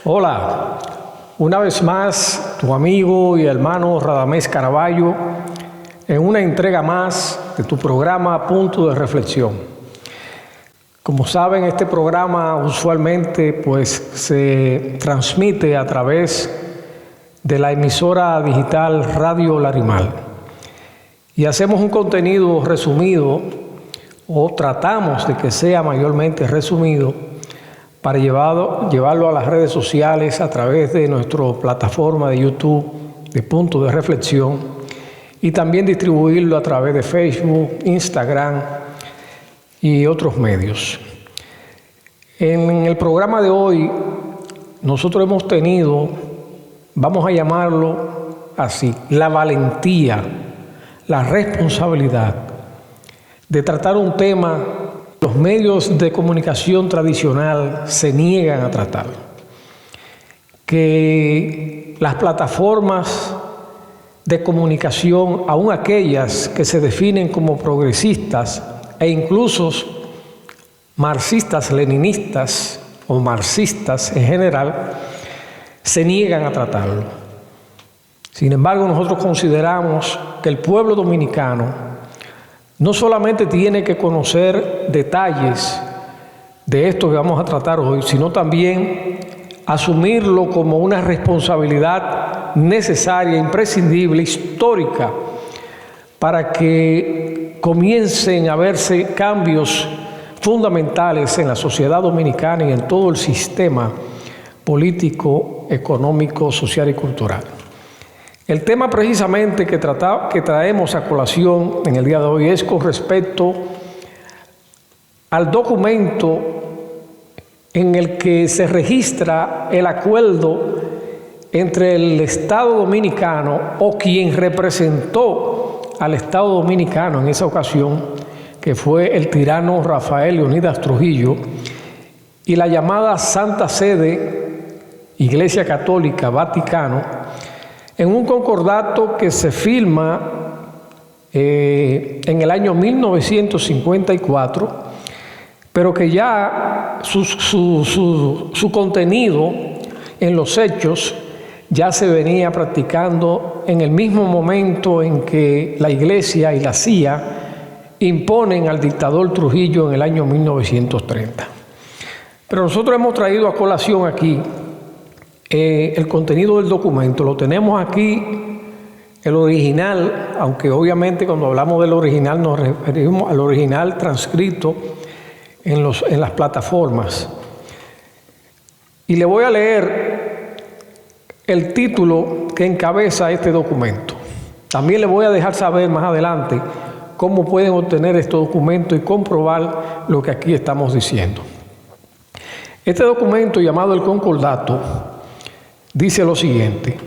Hola, una vez más tu amigo y hermano Radamés Caraballo en una entrega más de tu programa Punto de Reflexión. Como saben, este programa usualmente se transmite a través de la emisora digital Radio Larimar y hacemos un contenido resumido o tratamos de que sea mayormente resumido para llevarlo a las redes sociales a través de nuestra plataforma de YouTube de Punto de Reflexión y también distribuirlo a través de Facebook, Instagram y otros medios. En el programa de hoy nosotros hemos tenido, vamos a llamarlo así, la valentía, la responsabilidad de tratar un tema que los medios de comunicación tradicional se niegan a tratar, que las plataformas de comunicación, aun aquellas que se definen como progresistas e incluso marxistas, leninistas o marxistas en general, se niegan a tratarlo. Sin embargo, nosotros consideramos que el pueblo dominicano no solamente tiene que conocer detalles de esto que vamos a tratar hoy, sino también asumirlo como una responsabilidad necesaria, imprescindible, histórica, para que comiencen a verse cambios fundamentales en la sociedad dominicana y en todo el sistema político, económico, social y cultural. El tema precisamente que traemos a colación en el día de hoy es con respecto al documento en el que se registra el acuerdo entre el Estado Dominicano o quien representó al Estado Dominicano en esa ocasión, que fue el tirano Rafael Leónidas Trujillo, y la llamada Santa Sede, Iglesia Católica, Vaticano, en un concordato que se firma en el año 1954, pero que ya su contenido en los hechos ya se venía practicando en el mismo momento en que la Iglesia y la CIA imponen al dictador Trujillo en el año 1930. Pero nosotros hemos traído a colación aquí el contenido del documento. Lo tenemos aquí, el original, aunque obviamente cuando hablamos del original nos referimos al original transcrito en las plataformas. Y le voy a leer el título que encabeza este documento. También le voy a dejar saber más adelante cómo pueden obtener este documento y comprobar lo que aquí estamos diciendo. Este documento, llamado el Concordato, dice lo siguiente: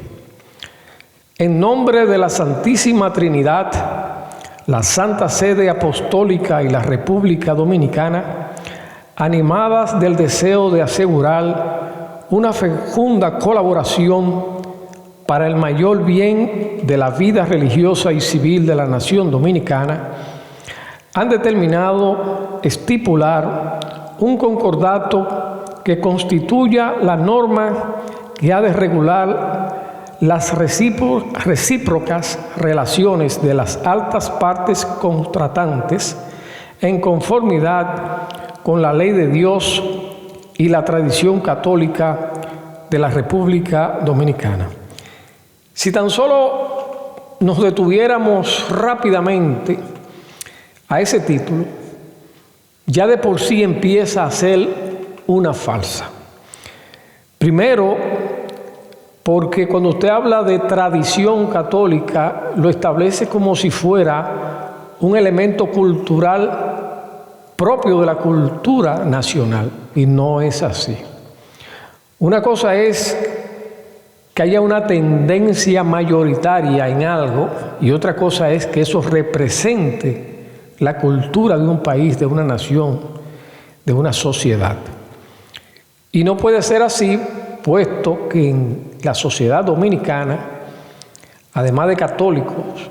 en nombre de la Santísima Trinidad, la Santa Sede Apostólica y la República Dominicana, animadas del deseo de asegurar una fecunda colaboración para el mayor bien de la vida religiosa y civil de la nación dominicana, han determinado estipular un concordato que constituya la norma que ha de regular las recíprocas relaciones de las altas partes contratantes en conformidad con la ley de Dios y la tradición católica de la República Dominicana. Si tan solo nos detuviéramos rápidamente a ese título, ya de por sí empieza a ser una falsa. Primero, porque cuando usted habla de tradición católica, lo establece como si fuera un elemento cultural propio de la cultura nacional, y no es así. Una cosa es que haya una tendencia mayoritaria en algo, y otra cosa es que eso represente la cultura de un país, de una nación, de una sociedad. Y no puede ser así, puesto que en la sociedad dominicana, además de católicos,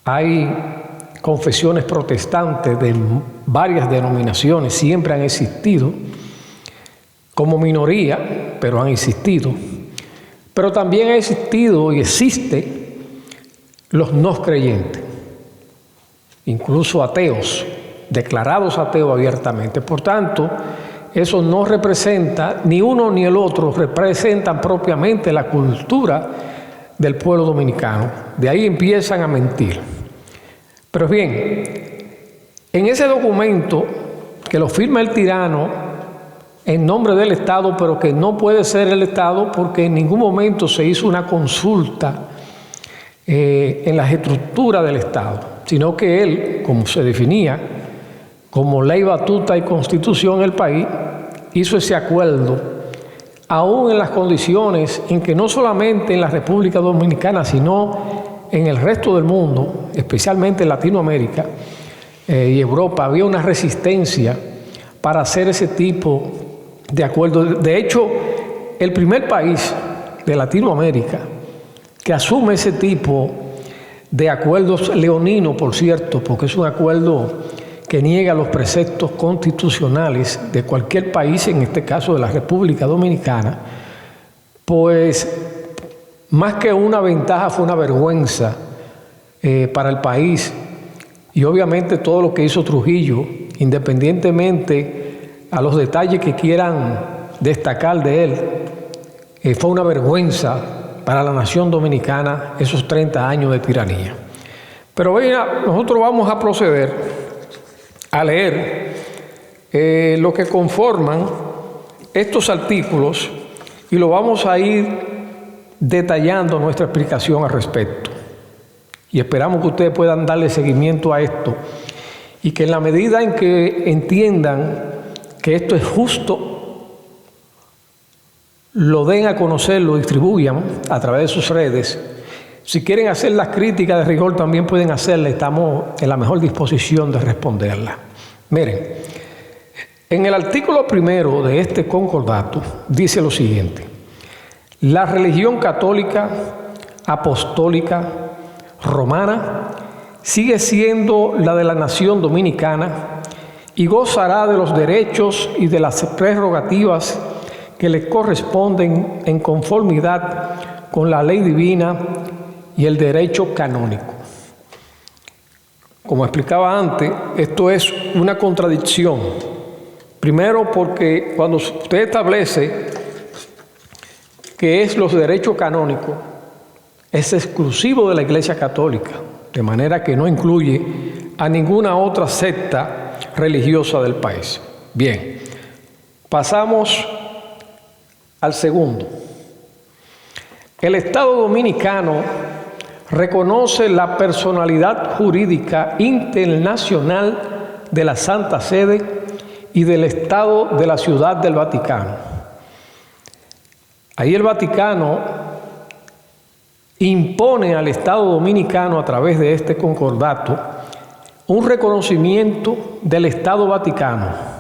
hay confesiones protestantes de varias denominaciones, siempre han existido como minoría, pero han existido. Pero también ha existido y existe los no creyentes, incluso ateos, declarados ateos abiertamente. Por tanto, eso no representa, ni uno ni el otro representan propiamente la cultura del pueblo dominicano. De ahí empiezan a mentir. Pero bien, en ese documento que lo firma el tirano en nombre del Estado, pero que no puede ser el Estado porque en ningún momento se hizo una consulta en la estructura del Estado, sino que él, como se definía, como ley batuta y constitución del país, hizo ese acuerdo, aún en las condiciones en que no solamente en la República Dominicana, sino en el resto del mundo, especialmente en Latinoamérica y Europa, había una resistencia para hacer ese tipo de acuerdo. De hecho, el primer país de Latinoamérica que asume ese tipo de acuerdos leoninos, por cierto, porque es un acuerdo que niega los preceptos constitucionales de cualquier país, en este caso de la República Dominicana, pues más que una ventaja fue una vergüenza para el país. Y obviamente todo lo que hizo Trujillo, independientemente a los detalles que quieran destacar de él, fue una vergüenza para la nación dominicana esos 30 años de tiranía. Pero vean, nosotros vamos a proceder a leer lo que conforman estos artículos y lo vamos a ir detallando nuestra explicación al respecto. Y esperamos que ustedes puedan darle seguimiento a esto y que en la medida en que entiendan que esto es justo, lo den a conocer, lo distribuyan a través de sus redes. Si quieren hacer las críticas de rigor, también pueden hacerla. Estamos en la mejor disposición de responderla. Miren, en el artículo 1 de este concordato dice lo siguiente: la religión católica, apostólica, romana, sigue siendo la de la nación dominicana y gozará de los derechos y de las prerrogativas que le corresponden en conformidad con la ley divina y el derecho canónico. Como explicaba antes, esto es una contradicción. Primero, porque cuando usted establece que es los derechos canónicos, es exclusivo de la Iglesia Católica, de manera que no incluye a ninguna otra secta religiosa del país. Bien, pasamos al segundo. El Estado dominicano reconoce la personalidad jurídica internacional de la Santa Sede y del Estado de la Ciudad del Vaticano. Ahí el Vaticano impone al Estado dominicano a través de este concordato un reconocimiento del Estado Vaticano.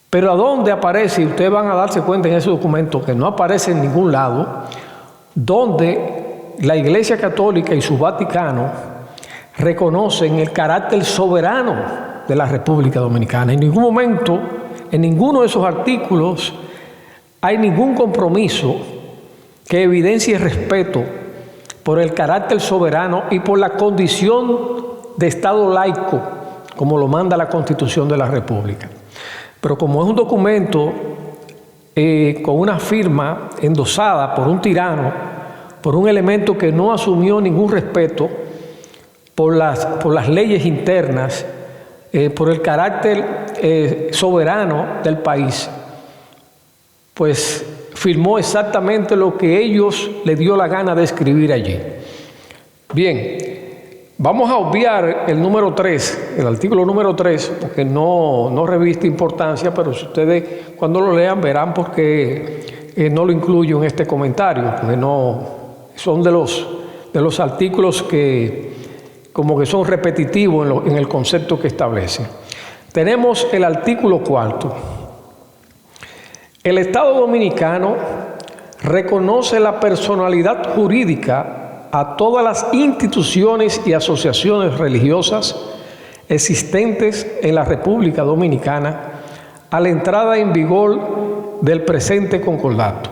Pero ¿a dónde aparece? Y ustedes van a darse cuenta en ese documento que no aparece en ningún lado, donde la Iglesia Católica y su Vaticano reconocen el carácter soberano de la República Dominicana. En ningún momento, en ninguno de esos artículos, hay ningún compromiso que evidencie respeto por el carácter soberano y por la condición de Estado laico, como lo manda la Constitución de la República. Pero como es un documento con una firma endosada por un tirano, por un elemento que no asumió ningún respeto por las leyes internas, por el carácter soberano del país, pues firmó exactamente lo que ellos le dio la gana de escribir allí. Bien, vamos a obviar el número 3, el artículo número 3, porque no reviste importancia, pero si ustedes cuando lo lean verán por qué no lo incluyo en este comentario, porque no son de los artículos que como que son repetitivos en el concepto que establece. Tenemos el artículo 4. El Estado dominicano reconoce la personalidad jurídica a todas las instituciones y asociaciones religiosas existentes en la República Dominicana a la entrada en vigor del presente concordato,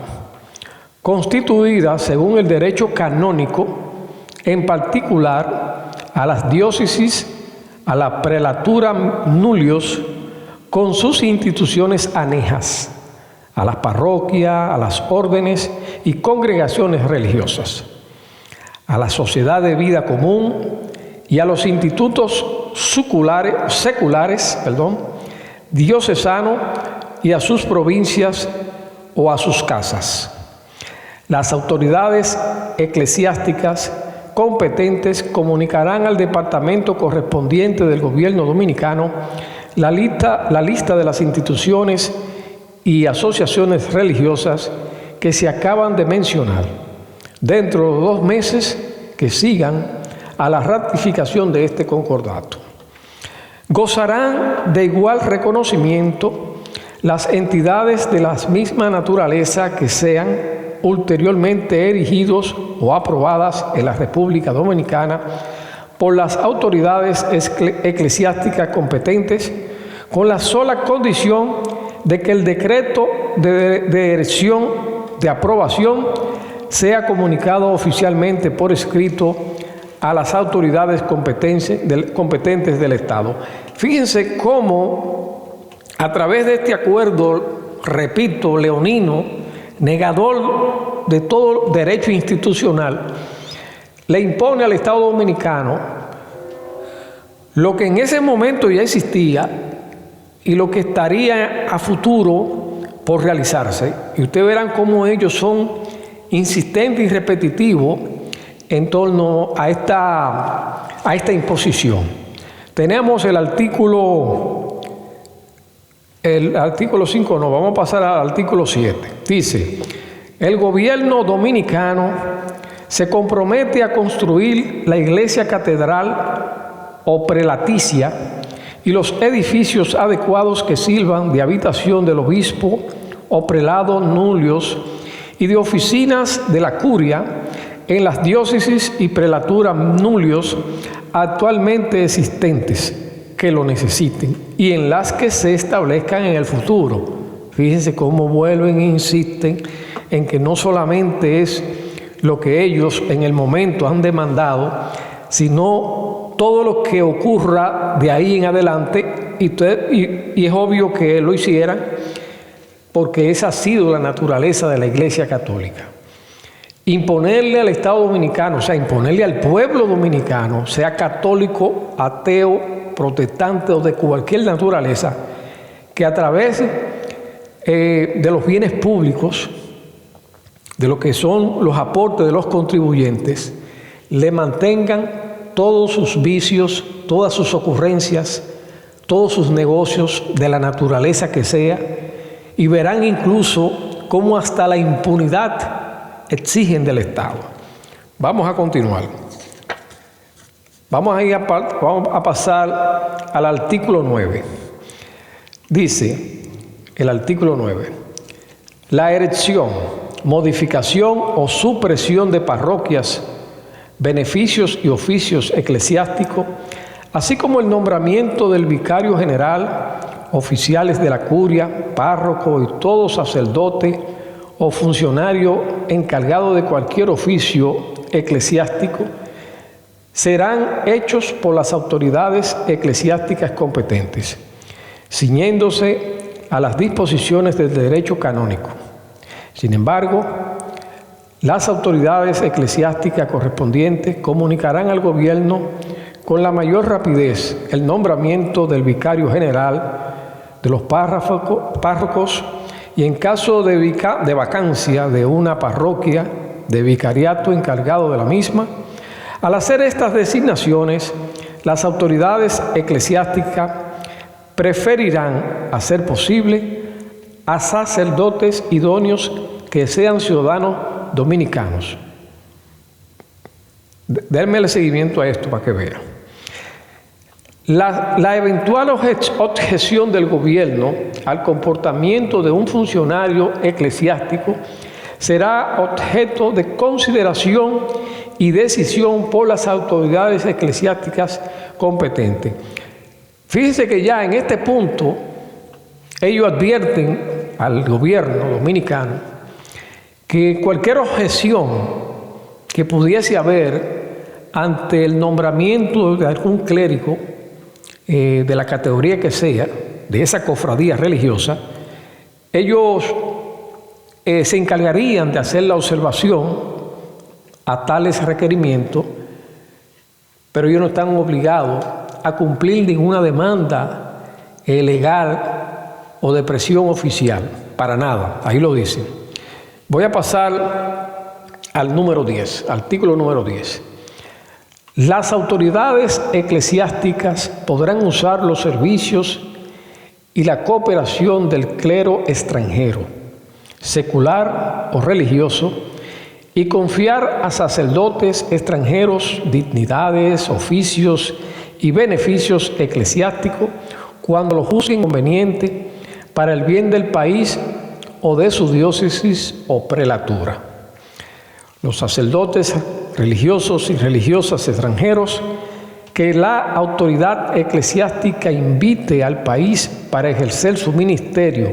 constituida según el derecho canónico, en particular a las diócesis, a la prelatura nullius, con sus instituciones anejas, a las parroquias, a las órdenes y congregaciones religiosas, a la sociedad de vida común y a los institutos seculares, diocesanos y a sus provincias o a sus casas. Las autoridades eclesiásticas competentes comunicarán al departamento correspondiente del gobierno dominicano la lista de las instituciones y asociaciones religiosas que se acaban de mencionar, dentro de los 2 meses que sigan a la ratificación de este concordato. Gozarán de igual reconocimiento las entidades de la misma naturaleza que sean ulteriormente erigidos o aprobadas en la República Dominicana por las autoridades eclesiásticas competentes, con la sola condición de que el decreto de erección de aprobación sea comunicado oficialmente por escrito a las autoridades competentes del Estado. Fíjense cómo a través de este acuerdo, repito, leonino, negador de todo derecho institucional, le impone al Estado dominicano lo que en ese momento ya existía y lo que estaría a futuro por realizarse. Y ustedes verán cómo ellos son insistentes y repetitivos en torno a esta imposición. Tenemos el artículo 5, no, vamos a pasar al artículo 7. Dice: el gobierno dominicano se compromete a construir la iglesia catedral o prelaticia y los edificios adecuados que sirvan de habitación del obispo o prelado nullius y de oficinas de la curia en las diócesis y prelaturas nullius actualmente existentes que lo necesiten y en las que se establezcan en el futuro. Fíjense cómo vuelven e insisten en que no solamente es lo que ellos en el momento han demandado, sino todo lo que ocurra de ahí en adelante, y es obvio que lo hicieran porque esa ha sido la naturaleza de la Iglesia Católica. Imponerle al Estado dominicano, o sea, imponerle al pueblo dominicano, sea católico, ateo, protestante o de cualquier naturaleza, que a través de los bienes públicos, de lo que son los aportes de los contribuyentes, le mantengan todos sus vicios, todas sus ocurrencias, todos sus negocios de la naturaleza que sea, y verán incluso cómo hasta la impunidad exigen del Estado. Vamos a continuar. Vamos a pasar al artículo 9. Dice el artículo 9: la erección, modificación o supresión de parroquias, beneficios y oficios eclesiásticos, así como el nombramiento del vicario general, oficiales de la curia, párroco y todo sacerdote o funcionario encargado de cualquier oficio eclesiástico, serán hechos por las autoridades eclesiásticas competentes, ciñéndose a las disposiciones del derecho canónico. Sin embargo, las autoridades eclesiásticas correspondientes comunicarán al gobierno con la mayor rapidez el nombramiento del vicario general, de los párrocos, y en caso de vacancia de una parroquia, de vicariato encargado de la misma. Al hacer estas designaciones, las autoridades eclesiásticas preferirán, a ser posible, a sacerdotes idóneos que sean ciudadanos dominicanos. Denme el seguimiento a esto para que vean. La eventual objeción del gobierno al comportamiento de un funcionario eclesiástico será objeto de consideración y decisión por las autoridades eclesiásticas competentes. Fíjense que ya en este punto ellos advierten al gobierno dominicano que cualquier objeción que pudiese haber ante el nombramiento de algún clérigo de la categoría que sea, de esa cofradía religiosa, ellos se encargarían de hacer la observación a tales requerimientos, pero ellos no están obligados a cumplir ninguna demanda legal o de presión oficial, para nada, ahí lo dicen. Voy a pasar al número 10, artículo número 10. Las autoridades eclesiásticas podrán usar los servicios y la cooperación del clero extranjero, secular o religioso, y confiar a sacerdotes extranjeros dignidades, oficios y beneficios eclesiásticos cuando lo juzguen conveniente para el bien del país o de su diócesis o prelatura. Los sacerdotes religiosos y religiosas extranjeros que la autoridad eclesiástica invite al país para ejercer su ministerio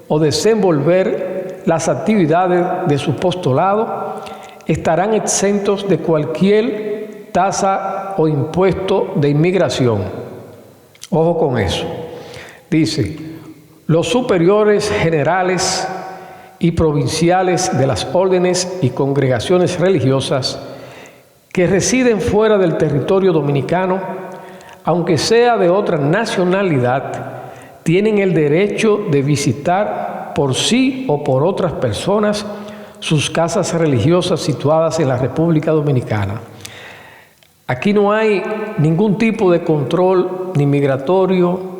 o desenvolver las actividades de su apostolado estarán exentos de cualquier tasa o impuesto de inmigración. Ojo con eso. Dice, los superiores generales y provinciales de las órdenes y congregaciones religiosas que residen fuera del territorio dominicano, aunque sea de otra nacionalidad, tienen el derecho de visitar por sí o por otras personas sus casas religiosas situadas en la República Dominicana. Aquí no hay ningún tipo de control ni migratorio,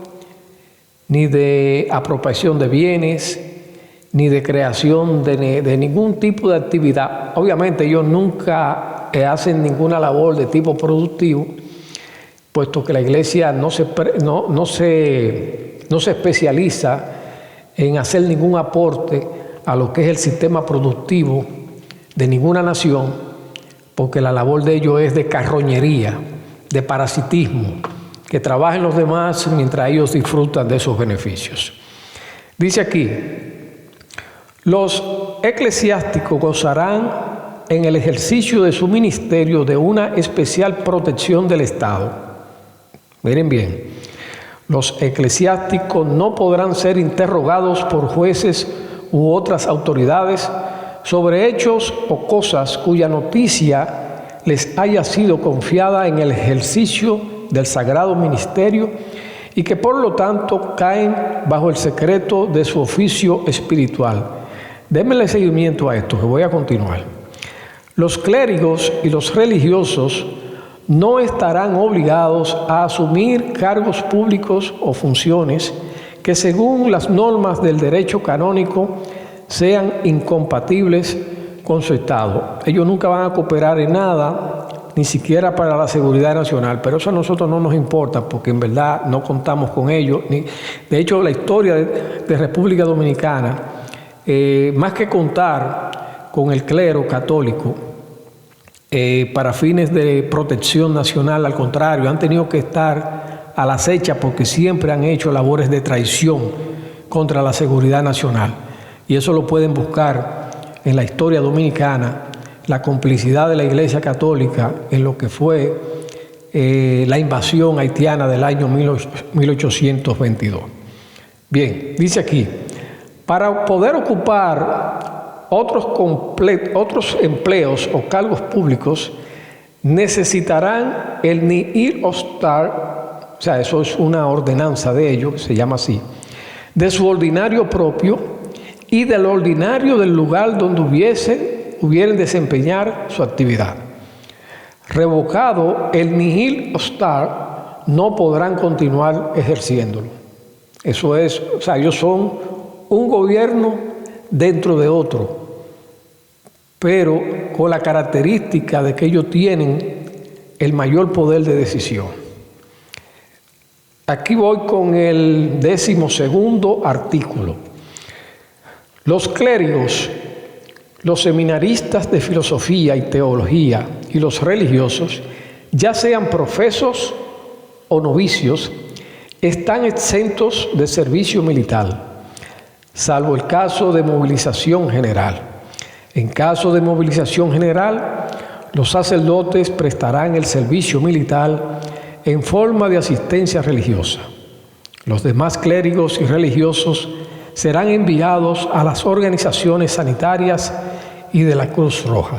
ni de apropiación de bienes, ni de creación de ningún tipo de actividad. Obviamente ellos nunca hacen ninguna labor de tipo productivo, puesto que la iglesia no se especializa en hacer ningún aporte a lo que es el sistema productivo de ninguna nación, porque la labor de ellos es de carroñería, de parasitismo, que trabajen los demás mientras ellos disfrutan de esos beneficios. Dice aquí, los eclesiásticos gozarán en el ejercicio de su ministerio de una especial protección del Estado. Miren bien, los eclesiásticos no podrán ser interrogados por jueces u otras autoridades sobre hechos o cosas cuya noticia les haya sido confiada en el ejercicio del sagrado ministerio y que por lo tanto caen bajo el secreto de su oficio espiritual. Démosle seguimiento a esto, que voy a continuar. Los clérigos y los religiosos no estarán obligados a asumir cargos públicos o funciones que según las normas del derecho canónico sean incompatibles con su estado. Ellos nunca van a cooperar en nada, ni siquiera para la seguridad nacional, pero eso a nosotros no nos importa porque en verdad no contamos con ellos. De hecho, la historia de República Dominicana, más que contar con el clero católico para fines de protección nacional, al contrario, han tenido que estar a la acecha porque siempre han hecho labores de traición contra la seguridad nacional. Y eso lo pueden buscar en la historia dominicana, la complicidad de la Iglesia Católica en lo que fue la invasión haitiana del año 1822. Bien, dice aquí, para poder ocupar otros empleos o cargos públicos, necesitarán el nihil obstar, o sea, eso es una ordenanza de ellos, que se llama así, de su ordinario propio y del ordinario del lugar donde hubieren desempeñar su actividad. Revocado el nihil obstar, no podrán continuar ejerciéndolo. Eso es, o sea, ellos son un gobierno dentro de otro, pero con la característica de que ellos tienen el mayor poder de decisión. Aquí voy con el 12º artículo. Los clérigos, los seminaristas de filosofía y teología y los religiosos, ya sean profesos o novicios, están exentos de servicio militar, salvo el caso de movilización general. En caso de movilización general, los sacerdotes prestarán el servicio militar en forma de asistencia religiosa. Los demás clérigos y religiosos serán enviados a las organizaciones sanitarias y de la Cruz Roja.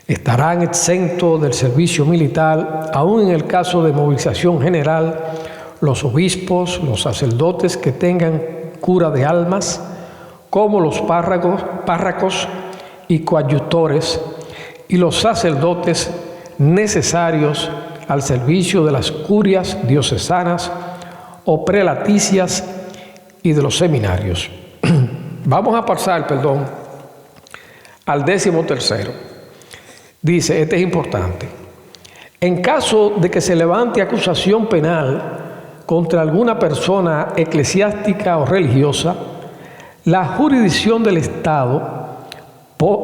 Estarán exentos del servicio militar, aun en el caso de movilización general, los obispos, los sacerdotes que tengan cura de almas, como los párrocos y coadjutores, y los sacerdotes necesarios al servicio de las curias diocesanas o prelaticias y de los seminarios. Vamos a pasar, al 13º. Dice, este es importante. En caso de que se levante acusación penal contra alguna persona eclesiástica o religiosa, la jurisdicción del Estado,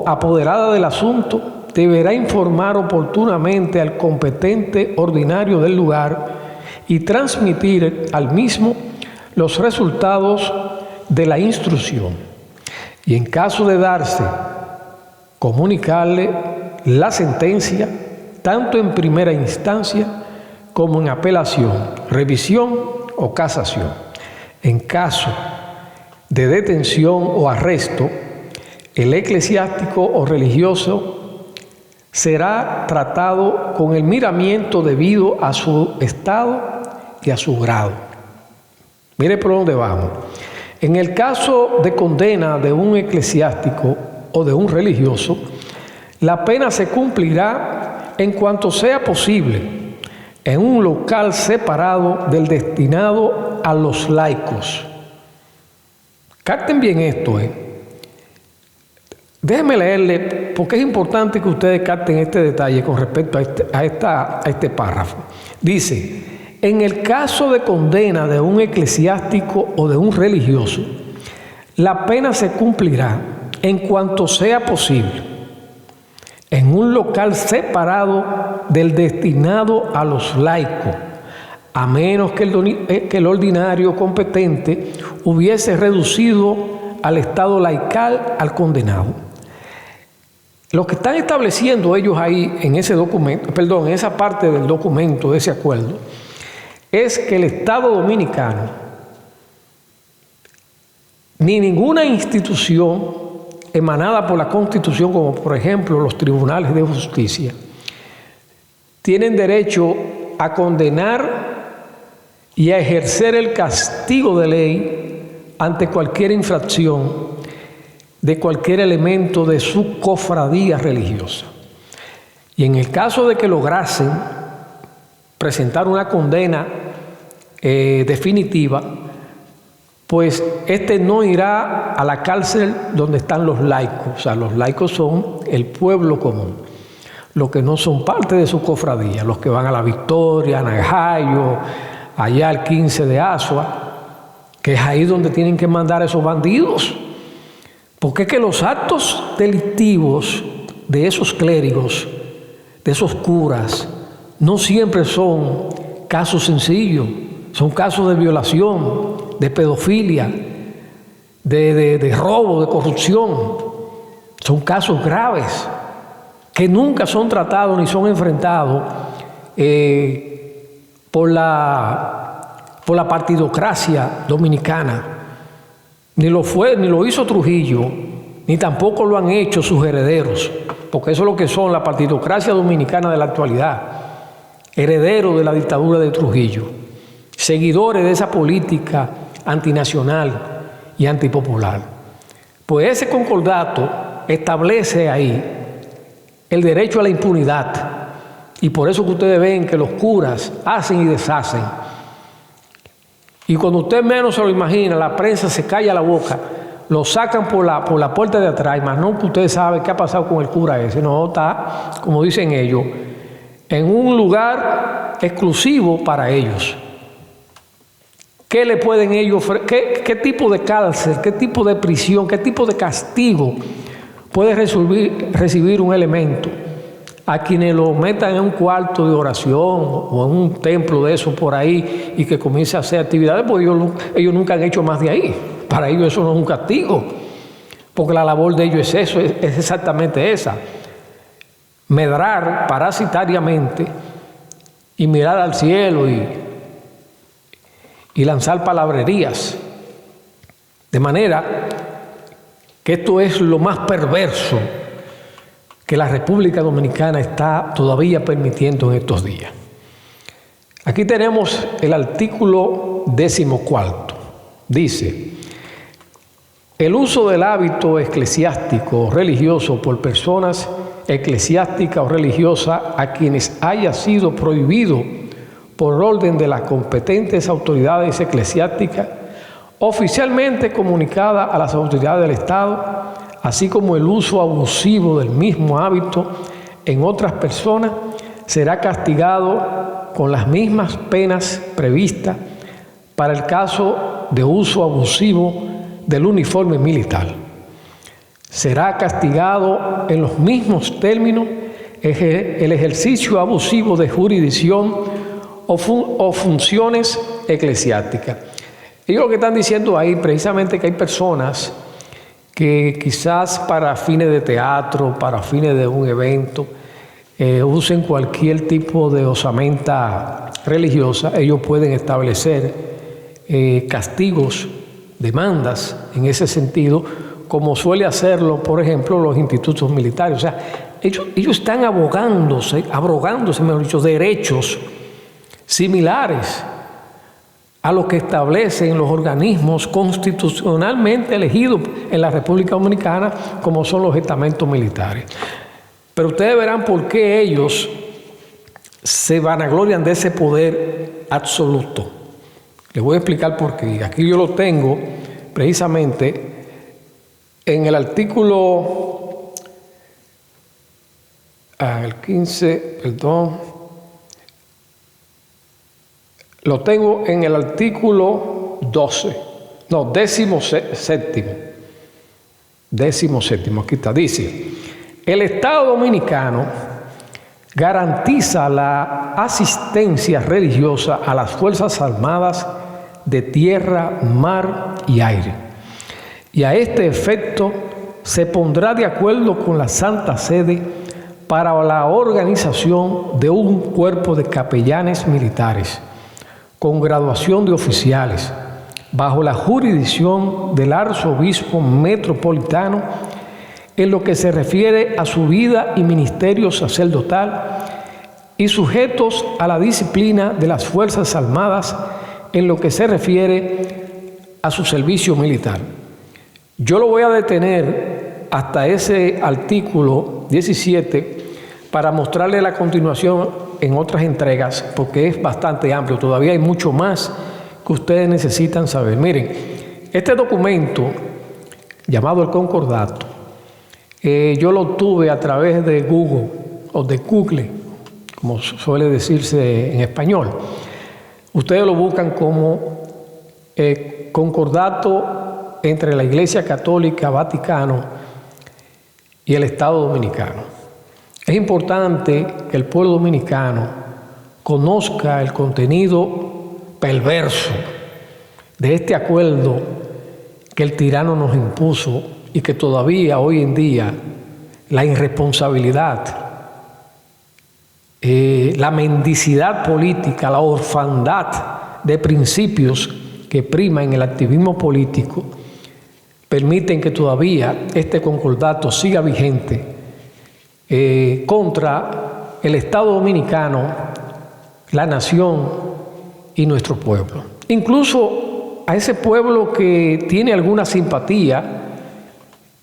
apoderada del asunto, deberá informar oportunamente al competente ordinario del lugar y transmitir al mismo los resultados de la instrucción. Y en caso de darse, comunicarle la sentencia, tanto en primera instancia como en apelación, revisión o casación. En caso de detención o arresto, el eclesiástico o religioso será tratado con el miramiento debido a su estado y a su grado. Mire por dónde vamos. En el caso de condena de un eclesiástico o de un religioso, la pena se cumplirá en cuanto sea posible en un local separado del destinado a los laicos. Capten bien esto, Déjenme leerle, porque es importante que ustedes capten este detalle con respecto a este párrafo. Dice, en el caso de condena de un eclesiástico o de un religioso, la pena se cumplirá en cuanto sea posible en un local separado del destinado a los laicos, a menos que el ordinario competente hubiese reducido al estado laical al condenado. Lo que están estableciendo ellos ahí en ese documento, en esa parte del documento, de ese acuerdo, es que el Estado dominicano, ni ninguna institución emanada por la Constitución, como por ejemplo los tribunales de justicia, tienen derecho a condenar y a ejercer el castigo de ley ante cualquier infracción de cualquier elemento de su cofradía religiosa. Y en el caso de que lograsen presentar una condena definitiva, pues no irá a la cárcel donde están los laicos. O sea, los laicos son el pueblo común, los que no son parte de su cofradía, los que van a la Victoria, a Najayo, allá al 15 de Asua, que es ahí donde tienen que mandar a esos bandidos. Porque es que los actos delictivos de esos clérigos, de esos curas, no siempre son casos sencillos, son casos de violación, de pedofilia, de robo, de corrupción. Son casos graves que nunca son tratados ni son enfrentados por la partidocracia dominicana. Ni lo hizo Trujillo, ni tampoco lo han hecho sus herederos, porque eso es lo que son la partidocracia dominicana de la actualidad, herederos de la dictadura de Trujillo, seguidores de esa política antinacional y antipopular. Pues ese concordato establece ahí el derecho a la impunidad, y por eso que ustedes ven que los curas hacen y deshacen. Y cuando usted menos se lo imagina, la prensa se calla la boca, lo sacan por la puerta de atrás, más no que usted sabe qué ha pasado con el cura ese. No, está, como dicen ellos, en un lugar exclusivo para ellos. ¿Qué le pueden ellos ofrecer? ¿Qué tipo de cárcel, qué tipo de prisión, qué tipo de castigo puede recibir un elemento a quienes lo metan en un cuarto de oración o en un templo de eso por ahí y que comience a hacer actividades? Pues ellos nunca han hecho más de ahí, para ellos eso no es un castigo, porque la labor de ellos es eso, es exactamente esa: medrar parasitariamente y mirar al cielo y lanzar palabrerías. De manera que esto es lo más perverso que la República Dominicana está todavía permitiendo en estos días. Aquí tenemos el artículo 14. Dice: el uso del hábito eclesiástico o religioso por personas eclesiásticas o religiosas a quienes haya sido prohibido por orden de las competentes autoridades eclesiásticas oficialmente comunicada a las autoridades del Estado, así como el uso abusivo del mismo hábito en otras personas, será castigado con las mismas penas previstas para el caso de uso abusivo del uniforme militar. Será castigado en los mismos términos el ejercicio abusivo de jurisdicción o funciones eclesiásticas. Ellos lo que están diciendo ahí precisamente que hay personas que quizás para fines de teatro, para fines de un evento, usen cualquier tipo de osamenta religiosa. Ellos pueden establecer castigos, demandas en ese sentido, como suele hacerlo, por ejemplo, los institutos militares. O sea, ellos están abrogándose, mejor dicho, derechos similares a lo que establecen los organismos constitucionalmente elegidos en la República Dominicana, como son los estamentos militares. Pero ustedes verán por qué ellos se vanaglorian de ese poder absoluto. Les voy a explicar por qué. Aquí yo lo tengo precisamente en el artículo 15, perdón. Lo tengo en el artículo 17. Aquí está. Dice: el Estado Dominicano garantiza la asistencia religiosa a las Fuerzas Armadas de tierra, mar y aire. Y a este efecto se pondrá de acuerdo con la Santa Sede para la organización de un cuerpo de capellanes militares con graduación de oficiales, bajo la jurisdicción del arzobispo metropolitano, en lo que se refiere a su vida y ministerio sacerdotal, y sujetos a la disciplina de las Fuerzas Armadas, en lo que se refiere a su servicio militar. Yo lo voy a detener hasta ese artículo 17 para mostrarle la continuación en otras entregas, porque es bastante amplio. Todavía hay mucho más que ustedes necesitan saber. Miren, este documento llamado el Concordato, yo lo obtuve a través de Google, o de Google, como suele decirse en español. Ustedes lo buscan como Concordato entre la Iglesia Católica Vaticano y el Estado Dominicano. Es importante que el pueblo dominicano conozca el contenido perverso de este acuerdo que el tirano nos impuso y que todavía hoy en día la irresponsabilidad, la mendicidad política, la orfandad de principios que prima en el activismo político permiten que todavía este concordato siga vigente contra el Estado Dominicano, la nación y nuestro pueblo. Incluso a ese pueblo que tiene alguna simpatía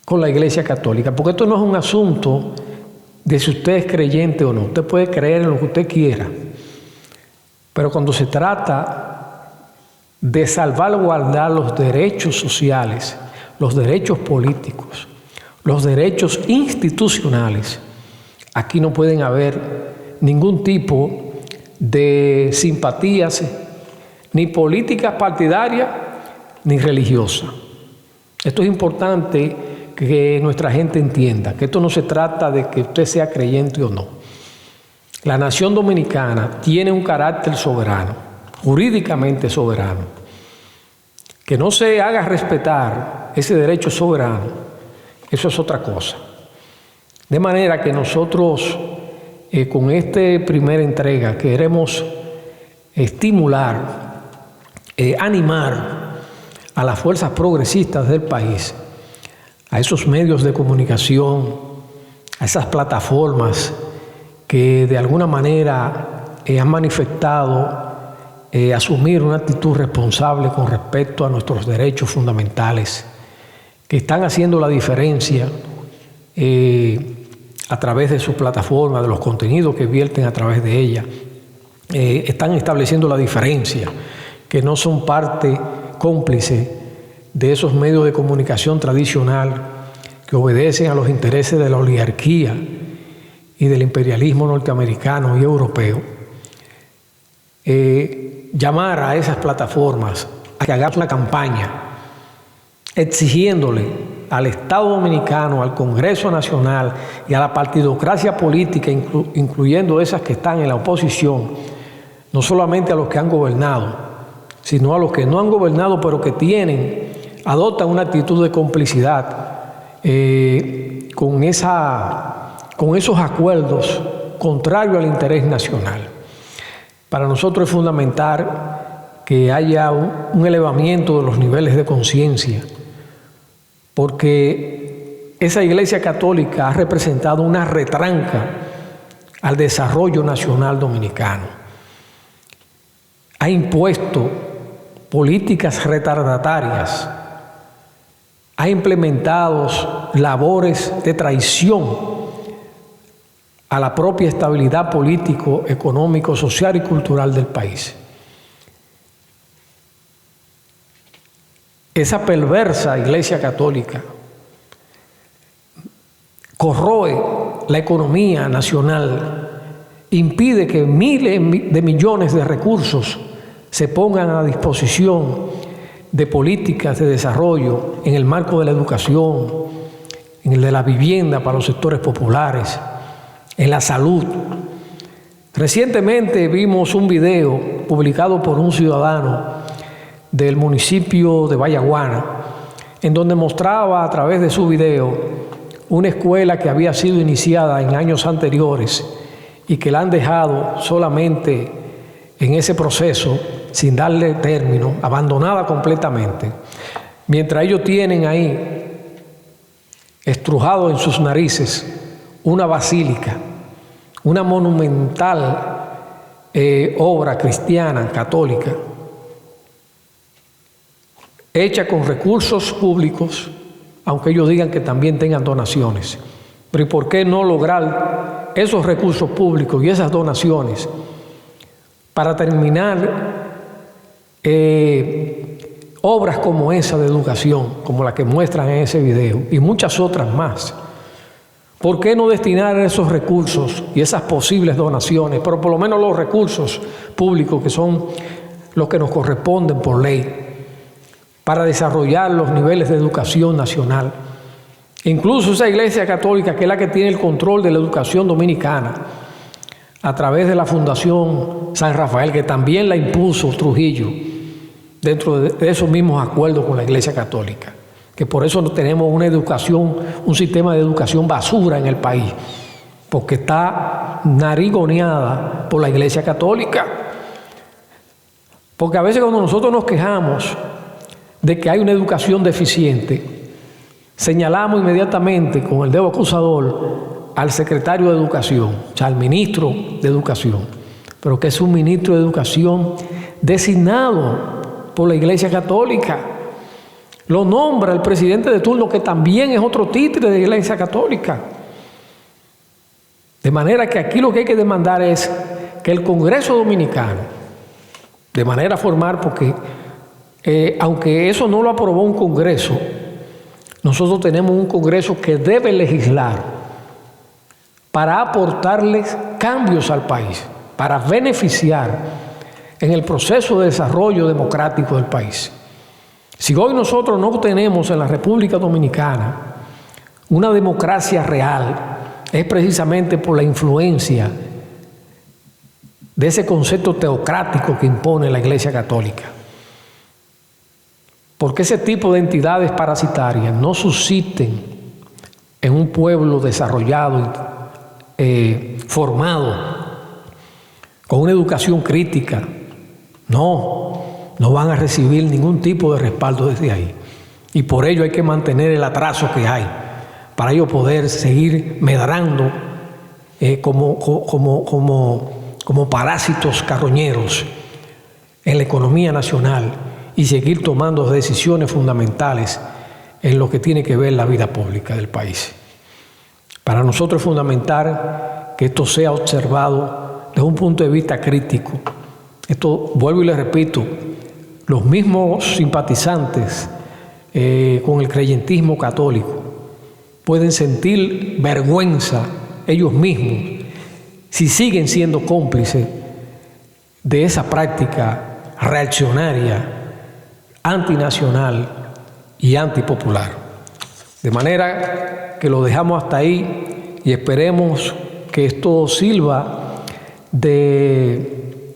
con la Iglesia Católica, porque esto no es un asunto de si usted es creyente o no. Usted puede creer en lo que usted quiera, pero cuando se trata de salvaguardar los derechos sociales, los derechos políticos, los derechos institucionales, aquí no pueden haber ningún tipo de simpatías, ni políticas partidarias, ni religiosas. Esto es importante que nuestra gente entienda, que esto no se trata de que usted sea creyente o no. La nación dominicana tiene un carácter soberano, jurídicamente soberano, Que no se haga respetar ese derecho soberano, eso es otra cosa. De manera que nosotros con esta primera entrega queremos estimular, animar a las fuerzas progresistas del país, a esos medios de comunicación, a esas plataformas que de alguna manera han manifestado asumir una actitud responsable con respecto a nuestros derechos fundamentales, que están haciendo la diferencia a través de sus plataformas, de los contenidos que vierten a través de ella, están estableciendo la diferencia, que no son parte cómplice de esos medios de comunicación tradicional que obedecen a los intereses de la oligarquía y del imperialismo norteamericano y europeo. Llamar a esas plataformas a que hagan una campaña exigiéndole al Estado Dominicano, al Congreso Nacional y a la partidocracia política, incluyendo esas que están en la oposición, no solamente a los que han gobernado, sino a los que no han gobernado, pero que adoptan una actitud de complicidad con esos acuerdos contrarios al interés nacional. Para nosotros es fundamental que haya un elevamiento de los niveles de conciencia, porque esa Iglesia Católica ha representado una retranca al desarrollo nacional dominicano. Ha impuesto políticas retardatarias, ha implementado labores de traición a la propia estabilidad político, económico, social y cultural del país. Esa perversa Iglesia Católica corroe la economía nacional, impide que miles de millones de recursos se pongan a disposición de políticas de desarrollo en el marco de la educación, en el de la vivienda para los sectores populares, en la salud. Recientemente vimos un video publicado por un ciudadano del municipio de Vallaguana, en donde mostraba a través de su video una escuela que había sido iniciada en años anteriores y que la han dejado solamente en ese proceso, sin darle término, abandonada completamente, mientras ellos tienen ahí estrujado en sus narices una basílica, una monumental obra cristiana, católica, hecha con recursos públicos, aunque ellos digan que también tengan donaciones. Pero ¿y por qué no lograr esos recursos públicos y esas donaciones para terminar obras como esa de educación, como la que muestran en ese video, y muchas otras más? ¿Por qué no destinar esos recursos y esas posibles donaciones, pero por lo menos los recursos públicos, que son los que nos corresponden por ley, para desarrollar los niveles de educación nacional? Incluso esa Iglesia Católica, que es la que tiene el control de la educación dominicana, a través de la Fundación San Rafael, que también la impuso Trujillo, dentro de esos mismos acuerdos con la Iglesia Católica, que por eso no tenemos una educación, un sistema de educación basura en el país, porque está narigoneada por la Iglesia Católica. Porque a veces cuando nosotros nos quejamos de que hay una educación deficiente, señalamos inmediatamente con el dedo acusador al secretario de Educación, o sea, al ministro de Educación, pero que es un ministro de Educación designado por la Iglesia Católica. Lo nombra el presidente de turno, que también es otro títere de la Iglesia Católica. De manera que aquí lo que hay que demandar es que el Congreso Dominicano, de manera formal, porque aunque eso no lo aprobó un Congreso, nosotros tenemos un Congreso que debe legislar para aportarles cambios al país, para beneficiar en el proceso de desarrollo democrático del país. Si hoy nosotros no tenemos en la República Dominicana una democracia real, es precisamente por la influencia de ese concepto teocrático que impone la Iglesia Católica. porque ese tipo de entidades parasitarias no susciten en un pueblo desarrollado, formado, con una educación crítica, no van a recibir ningún tipo de respaldo desde ahí. Y por ello hay que mantener el atraso que hay, para ello poder seguir medrando como parásitos carroñeros en la economía nacional y seguir tomando decisiones fundamentales en lo que tiene que ver la vida pública del país. Para nosotros es fundamental que esto sea observado desde un punto de vista crítico. Esto, vuelvo y les repito, los mismos simpatizantes con el creyentismo católico pueden sentir vergüenza ellos mismos si siguen siendo cómplices de esa práctica reaccionaria, antinacional y antipopular. De manera que lo dejamos hasta ahí y esperemos que esto sirva de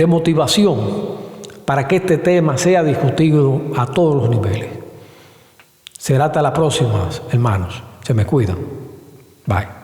motivación para que este tema sea discutido a todos los niveles. Será hasta la próxima, hermanos. Se me cuidan. Bye.